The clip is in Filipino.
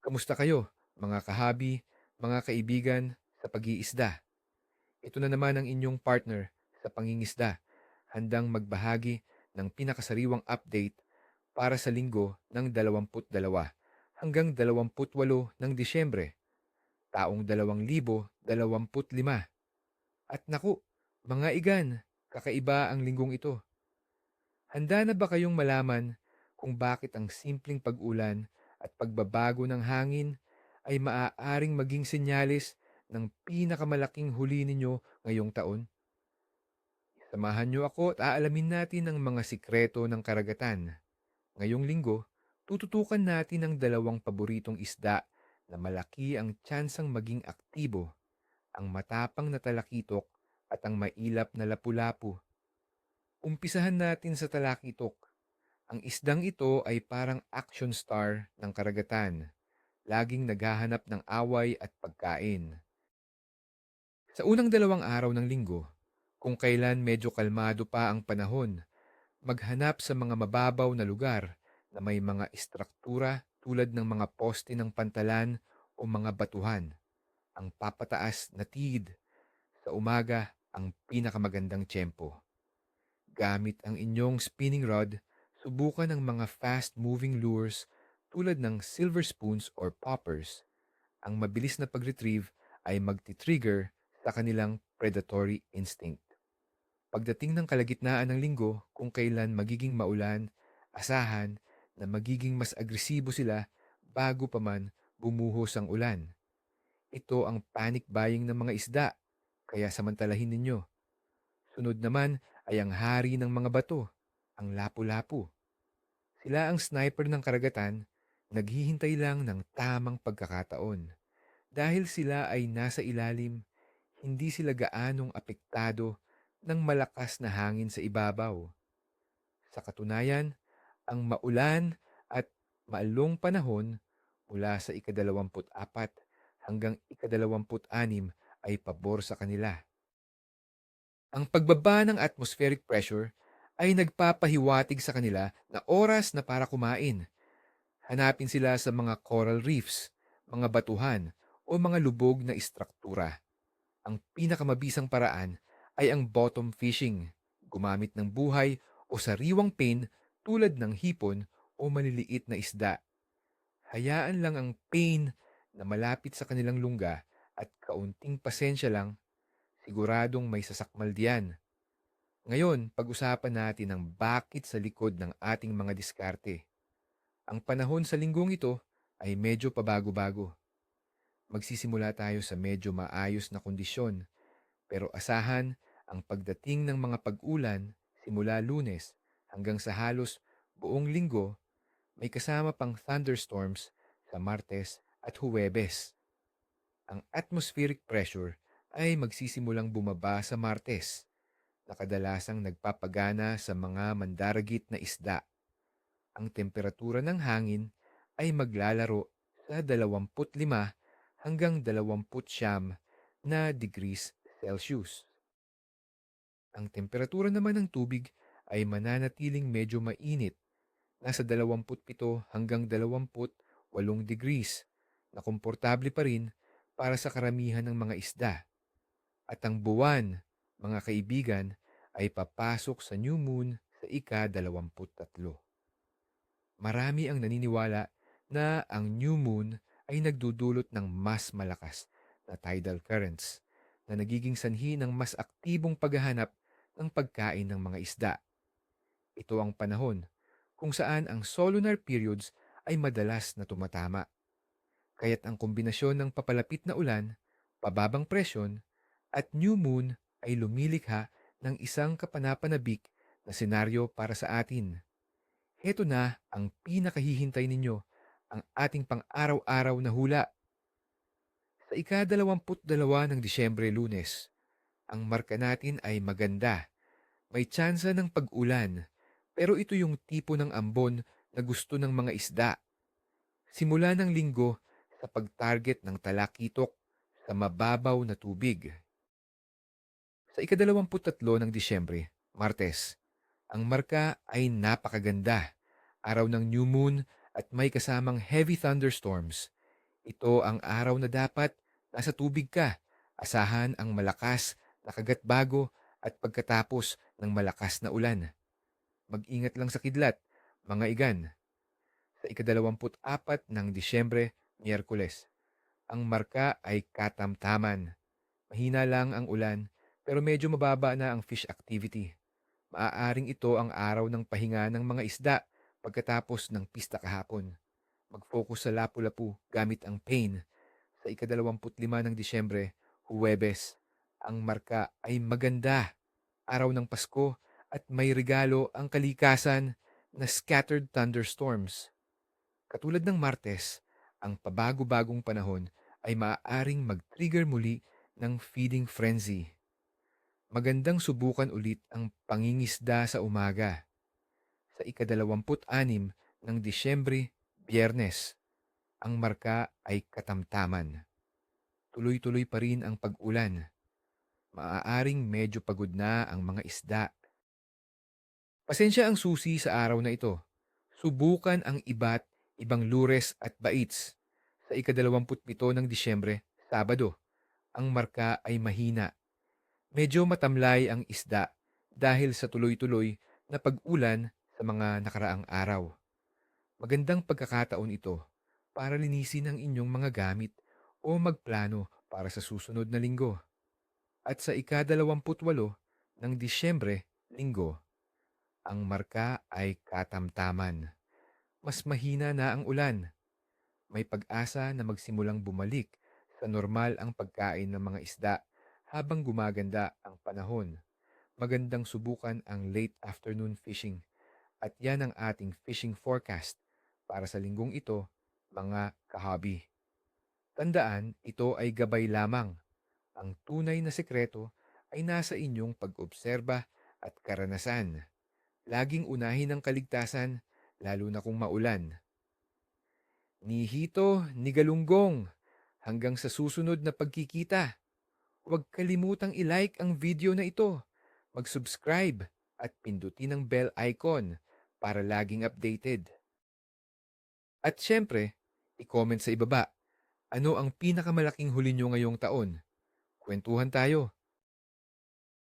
Kamusta kayo, mga kahabi, mga kaibigan sa pag-iisda? Ito na naman ang inyong partner sa pangingisda, handang magbahagi ng pinakasariwang update para sa linggo ng 22 hanggang 28 ng Disyembre, taong 2025. At naku, mga igan, kakaiba ang linggong ito. Handa na ba kayong malaman kung bakit ang simpleng pag-ulan at pagbabago ng hangin ay maaaring maging senyales ng pinakamalaking huli ninyo ngayong taon? Samahan niyo ako at aalamin natin ang mga sikreto ng karagatan. Ngayong linggo, tututukan natin ang dalawang paboritong isda na malaki ang tsansang maging aktibo, ang matapang na talakitok at ang mailap na lapu-lapu. Umpisahan natin sa talakitok. Ang isdang ito ay parang action star ng karagatan, laging naghahanap ng away at pagkain. Sa unang 2 araw ng linggo, kung kailan medyo kalmado pa ang panahon, maghanap sa mga mababaw na lugar na may mga istruktura tulad ng mga poste ng pantalan o mga batuhan. Ang papataas na tid sa umaga ang pinakamagandang tiyempo. Gamit ang inyong spinning rod, subukan ang mga fast-moving lures tulad ng silver spoons or poppers. Ang mabilis na pag-retrieve ay magti-trigger sa kanilang predatory instinct. Pagdating ng kalagitnaan ng linggo, kung kailan magiging maulan, asahan na magiging mas agresibo sila bago pa man bumuhos ang ulan. Ito ang panic buying ng mga isda, kaya samantalahin ninyo. Sunod naman ay ang hari ng mga bato, ang lapu-lapu. Sila ang sniper ng karagatan, naghihintay lang ng tamang pagkakataon. Dahil sila ay nasa ilalim, hindi sila gaanong apektado ng malakas na hangin sa ibabaw. Sa katunayan, ang maulan at maalong panahon mula sa ika-24 hanggang ika-26 ay pabor sa kanila. Ang pagbaba ng atmospheric pressure ay nagpapahiwatig sa kanila na oras na para kumain. Hanapin sila sa mga coral reefs, mga batuhan o mga lubog na istruktura. Ang pinakamabisang paraan ay ang bottom fishing, gumamit ng buhay o sariwang pain tulad ng hipon o maliliit na isda. Hayaan lang ang pain na malapit sa kanilang lungga at kaunting pasensya lang, siguradong may sasakmal diyan. Ngayon, pag-usapan natin ang bakit sa likod ng ating mga diskarte. Ang panahon sa linggong ito ay medyo pabago-bago. Magsisimula tayo sa medyo maayos na kondisyon, pero asahan ang pagdating ng mga pag-ulan simula Lunes hanggang sa halos buong linggo, may kasama pang thunderstorms sa Martes at Huwebes. Ang atmospheric pressure ay magsisimulang bumaba sa Martes, na kadalasang nagpapagana sa mga mandaragit na isda. Ang temperatura ng hangin ay maglalaro sa 25 hanggang 29 na degrees Celsius. Ang temperatura naman ng tubig ay mananatiling medyo mainit, nasa 27 hanggang 28 degrees, na komportable pa rin para sa karamihan ng mga isda. At ang buwan, mga kaibigan, ay papasok sa new moon sa ika-23. Marami ang naniniwala na ang new moon ay nagdudulot ng mas malakas na tidal currents na nagiging sanhi ng mas aktibong paghahanap ng pagkain ng mga isda. Ito ang panahon kung saan ang solunar periods ay madalas na tumatama. Kaya't ang kombinasyon ng papalapit na ulan, pababang presyon, at new moon ay lumilikha ng isang kapanapanabik na senaryo para sa atin. Heto na ang pinakahihintay ninyo, ang ating pang-araw-araw na hula. Sa ika-22 ng Disyembre, Lunes, ang marka natin ay maganda. May tsansa ng pag-ulan, pero ito yung tipo ng ambon na gusto ng mga isda. Simula ng linggo sa pag-target ng talakitok sa mababaw na tubig. Sa ika-23 ng Disyembre, Martes, ang marka ay napakaganda. Araw ng new moon at may kasamang heavy thunderstorms. Ito ang araw na dapat nasa tubig ka. Asahan ang malakas na kagatbago at pagkatapos ng malakas na ulan. Mag-ingat lang sa kidlat, mga igan. Sa ika-24 ng Disyembre, Miyerkules, ang marka ay katamtaman. Mahina lang ang ulan, pero medyo mababa na ang fish activity. Maaaring ito ang araw ng pahinga ng mga isda pagkatapos ng pista kahapon. Mag-focus sa lapu-lapu gamit ang pain. Sa ika-25 ng Disyembre, Huwebes, ang marka ay maganda. Araw ng Pasko at may regalo ang kalikasan na scattered thunderstorms. Katulad ng Martes, ang pabago-bagong panahon ay maaaring mag-trigger muli ng feeding frenzy. Magandang subukan ulit ang pangingisda sa umaga. Sa ika-26 ng Disyembre, Biyernes, ang marka ay katamtaman. Tuloy-tuloy pa rin ang pag-ulan. Maaaring medyo pagod na ang mga isda. Pasensya ang susi sa araw na ito. Subukan ang iba't ibang lures at baits. Sa ika-27 ng Disyembre, Sabado, ang marka ay mahina. Medyo matamlay ang isda dahil sa tuloy-tuloy na pag-ulan sa mga nakaraang araw. Magandang pagkakataon ito para linisin ang inyong mga gamit o magplano para sa susunod na linggo. At sa ika-28 ng Disyembre, Linggo, ang marka ay katamtaman. Mas mahina na ang ulan. May pag-asa na magsimulang bumalik sa normal ang pagkain ng mga isda habang gumaganda ang panahon. Magandang subukan ang late afternoon fishing. At yan ang ating fishing forecast para sa linggong ito, mga ka-hobby. Tandaan, ito ay gabay lamang. Ang tunay na sekreto ay nasa inyong pag-obserba at karanasan. Laging unahin ang kaligtasan, lalo na kung maulan. Ni Hito, ni Galunggong, hanggang sa susunod na pagkikita. Huwag kalimutang i-like ang video na ito, mag-subscribe at pindutin ang bell icon para laging updated. At syempre, i-comment sa ibaba, ano ang pinakamalaking huli nyo ngayong taon? Kwentuhan tayo.